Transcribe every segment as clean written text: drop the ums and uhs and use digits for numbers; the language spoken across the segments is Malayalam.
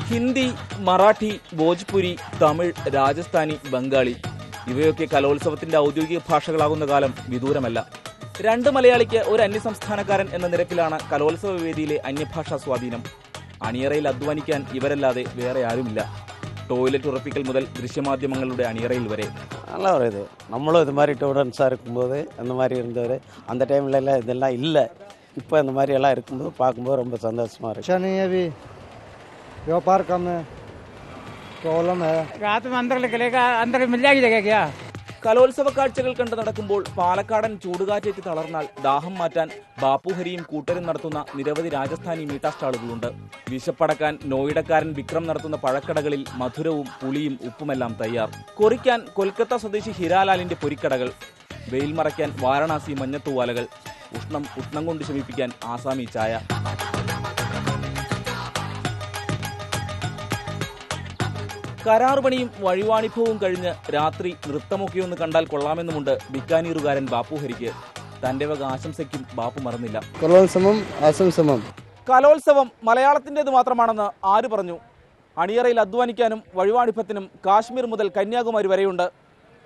ഹിന്ദി, മറാഠി, ഭോജ്പുരി, തമിഴ്, രാജസ്ഥാനി, ബംഗാളി ഇവയൊക്കെ കലോത്സവത്തിന്റെ ഔദ്യോഗിക ഭാഷകളാകുന്ന കാലം വിദൂരമല്ല. രണ്ട് മലയാളിക്ക് ഒരു അന്യസംസ്ഥാനക്കാരൻ എന്ന നിരക്കിലാണ് കലോത്സവ വേദിയിലെ അന്യഭാഷാ സ്വാധീനം. അണിയറയിൽ അധ്വാനിക്കാൻ ഇവരല്ലാതെ വേറെ ആരുമില്ല. ടോയ്ലറ്റ് ഉറപ്പിക്കൽ മുതൽ ദൃശ്യമാധ്യമങ്ങളുടെ അണിയറയിൽ വരെ. நல்லா வருது. நம்மளும் இது மாதிரி ஸ்டூடெண்ட்ஸாக இருக்கும்போது அந்த மாதிரி இருந்தவர் அந்த டைம்லலாம் இதெல்லாம் இல்லை. இப்போ இந்த மாதிரி எல்லாம் இருக்கும்போது பார்க்கும்போது ரொம்ப சந்தோஷமாக இருக்குது. अच्छा नहीं है, अभी व्यापार कम है, प्रॉब्लम है. रात में अंदर निकलेगा, अंदर मिल जाएगी जगह क्या? കലോത്സവ കാഴ്ചകൾ കണ്ടു നടക്കുമ്പോൾ പാലക്കാടൻ ചൂടുകാറ്റേറ്റ് തളർന്നാൽ ദാഹം മാറ്റാൻ ബാപ്പുഹരിയും കൂട്ടരും നടത്തുന്ന നിരവധി രാജസ്ഥാനി മീഠാ സ്റ്റാളുകളുണ്ട്. വിശപ്പടക്കാൻ നോയിഡക്കാരൻ വിക്രം നടത്തുന്ന പഴക്കടകളിൽ മധുരവും പുളിയും ഉപ്പുമെല്ലാം തയ്യാർ. കൊറിക്കാൻ കൊൽക്കത്ത സ്വദേശി ഹിരാലാലിന്റെ പൊരിക്കടകൾ, വെയിൽ മറയ്ക്കാൻ വാരണാസി മഞ്ഞത്തൂവാലകൾ, ഉഷ്ണം കൊണ്ട് ശമിപ്പിക്കാൻ ആസാമി ചായ. കരാറുപണിയും വഴിവാണിഭവും കഴിഞ്ഞ് രാത്രി നൃത്തമൊക്കെയൊന്ന് കണ്ടാൽ കൊള്ളാമെന്നുമുണ്ട് ബിക്കാനീറുകാരൻ ബാപ്പുഹരിക്ക്. തന്റെ വക ആശംസയ്ക്കും ബാപ്പു മറന്നില്ല. കലോത്സവം മലയാളത്തിന്റേത് മാത്രമാണെന്ന് ആര് പറഞ്ഞു? അണിയറയിൽ അധ്വാനിക്കാനും വഴിവാണിഭത്തിനും കാശ്മീർ മുതൽ കന്യാകുമാരി വരെയുണ്ട്.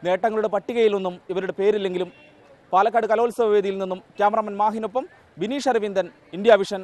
നേട്ടങ്ങളുടെ പട്ടികയിലൊന്നും ഇവരുടെ പേരില്ലെങ്കിലും. പാലക്കാട് കലോത്സവ വേദിയിൽ നിന്നും ക്യാമറാമാൻ മാഹിനൊപ്പം ബിനീഷ് അരവിന്ദൻ, ഇന്ത്യ വിഷൻ.